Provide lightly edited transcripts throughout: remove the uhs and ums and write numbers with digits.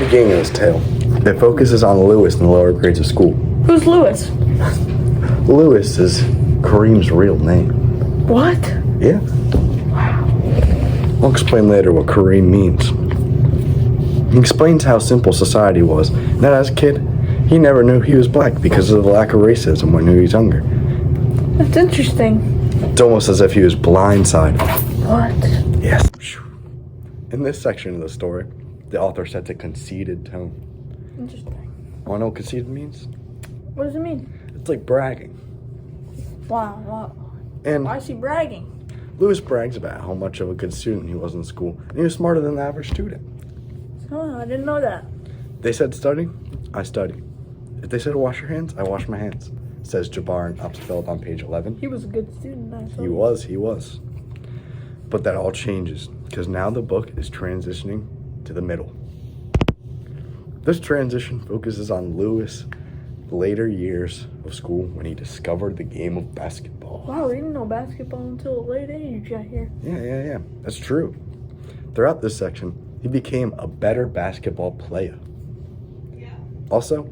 beginning of this tale, it focuses on Lewis in the lower grades of school. Who's Lewis? Lewis is Kareem's real name. What? Yeah. I'll explain later what Kareem means. He explains how simple society was, and that as a kid, he never knew he was black because of the lack of racism when he was younger. That's interesting. It's almost as if he was blindsided. What? Yes. In this section of the story, the author sets a conceited tone. Interesting. Want to know what conceited means? What does it mean? It's like bragging. Wow. And Why is he bragging? Lewis brags about how much of a good student he was in school, and he was smarter than the average student. Oh, I didn't know that. They said study, I study. If they said wash your hands, I wash my hands, says Jabbar in Upsfeld on page 11. He was a good student, I saw. He was. But that all changes, because now the book is transitioning to the middle. This transition focuses on Lewis' later years of school when he discovered the game of basketball. Wow, we didn't know basketball until a late age out here. Yeah. That's true. Throughout this section, he became a better basketball player. Yeah. Also,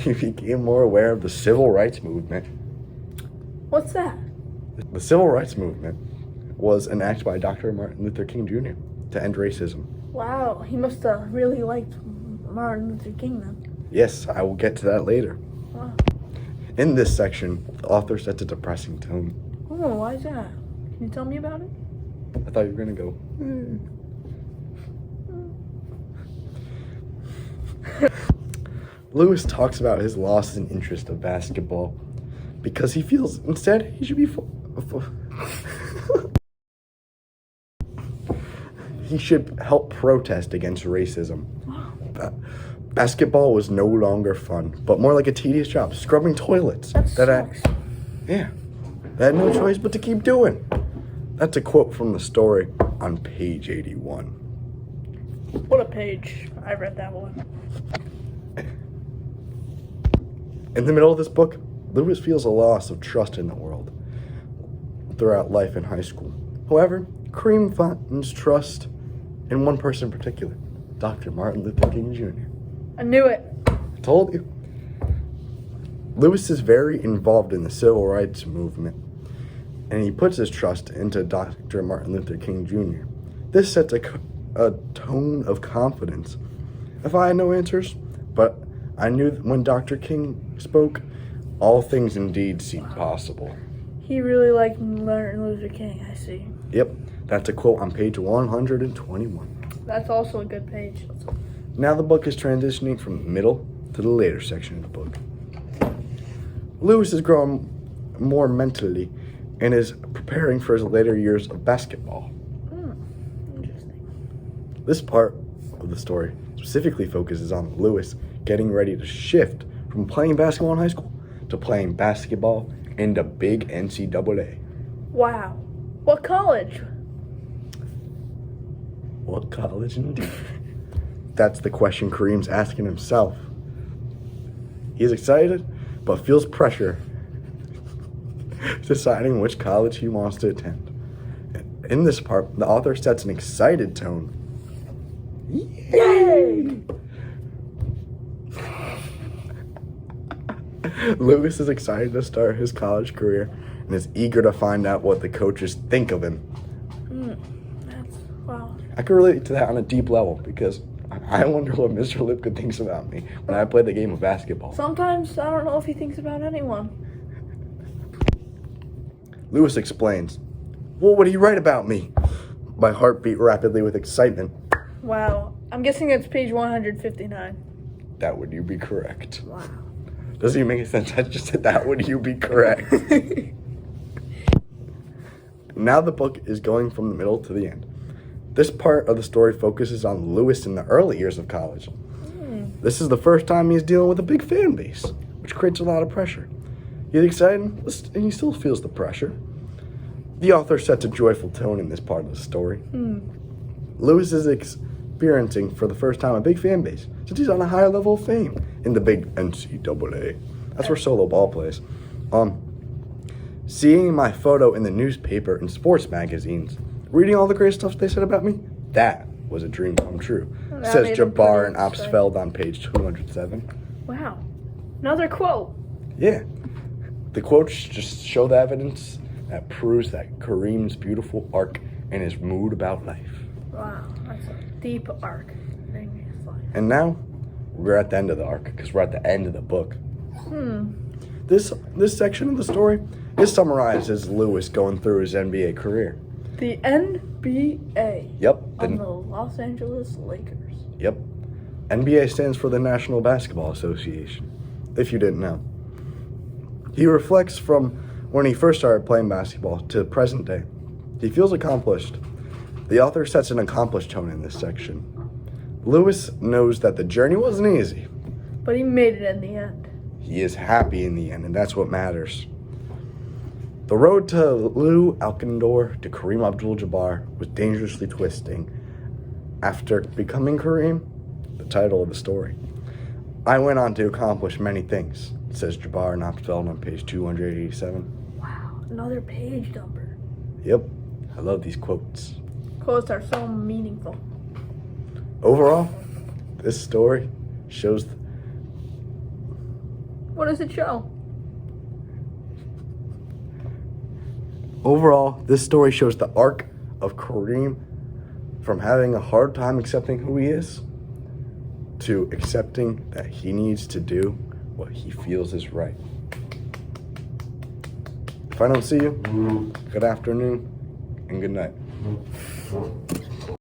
he became more aware of the civil rights movement. What's that? The civil rights movement was an act by Dr. Martin Luther King Jr. to end racism. Wow, he must have really liked Martin Luther King then. Yes, I will get to that later. Wow. In this section, the author sets a depressing tone. Oh, why is that? Can you tell me about it? I thought you were going to go. Lewis talks about his loss in interest of basketball because he feels instead he should be he should help protest against racism. Basketball was no longer fun, but more like a tedious job, scrubbing toilets. That sucks. I had no choice but to keep doing. That's a quote from the story on page 81. What a page. I read that one. In the middle of this book, Lewis feels a loss of trust in the world throughout life in high school. However, Kareem finds trust in one person in particular, Dr. Martin Luther King Jr. I knew it. I told you. Lewis is very involved in the civil rights movement, and he puts his trust into Dr. Martin Luther King Jr. This sets a tone of confidence. If I had no answers, but I knew that when Dr. King spoke, all things indeed seemed possible. He really liked Martin Luther King, I see. Yep, that's a quote on page 121. That's also a good page. Now the book is transitioning from the middle to the later section of the book. Lewis is growing more mentally and is preparing for his later years of basketball. Interesting. This part of the story specifically focuses on Lewis getting ready to shift from playing basketball in high school to playing basketball in the big NCAA. Wow. What college? What college indeed? That's the question Kareem's asking himself. He's excited, but feels pressure deciding which college he wants to attend. In this part, the author sets an excited tone. Yay! Lewis is excited to start his college career and is eager to find out what the coaches think of him. Wow. I can relate to that on a deep level because I wonder what Mr. Lipka thinks about me when I play the game of basketball. Sometimes I don't know if he thinks about anyone. Lewis explains, "What would he write about me?" My heart beat rapidly with excitement. Wow. I'm guessing it's page 159. That would you be correct. Wow. Doesn't even make any sense. I just said that would you be correct. Now the book is going from the middle to the end. This part of the story focuses on Lewis in the early years of college. This is the first time he's dealing with a big fan base, which creates a lot of pressure. He's excited, and he still feels the pressure. The author sets a joyful tone in this part of the story. Lewis is experiencing for the first time a big fan base since he's on a higher level of fame in the big NCAA. That's where solo ball plays. Seeing my photo in the newspaper and sports magazines, reading all the great stuff they said about me, that was a dream come true. That Says made him Jabbar and pretty upset. Opsfeld on page 207. Wow. Another quote. Yeah. The quotes just show the evidence that proves that Kareem's beautiful arc and his mood about life. Wow, that's a deep arc in his life. And now, we're at the end of the arc, because we're at the end of the book. This section of the story is summarized as Lewis going through his NBA career. The NBA. Yep. On the Los Angeles Lakers. Yep. NBA stands for the National Basketball Association, if you didn't know. He reflects from when he first started playing basketball to present day. He feels accomplished. The author sets an accomplished tone in this section. Lewis knows that the journey wasn't easy. But he made it in the end. He is happy in the end, and that's what matters. The road to Lou Alcindor to Kareem Abdul-Jabbar was dangerously twisting. After becoming Kareem, the title of the story, I went on to accomplish many things, says Jabbar and Opsfeld on page 287. Wow, another page number. Yep, I love these quotes. Quotes are so meaningful. Overall, this story shows... What does it show? Overall, this story shows the arc of Kareem from having a hard time accepting who he is to accepting that he needs to do what he feels is right. If I don't see you, good afternoon and good night.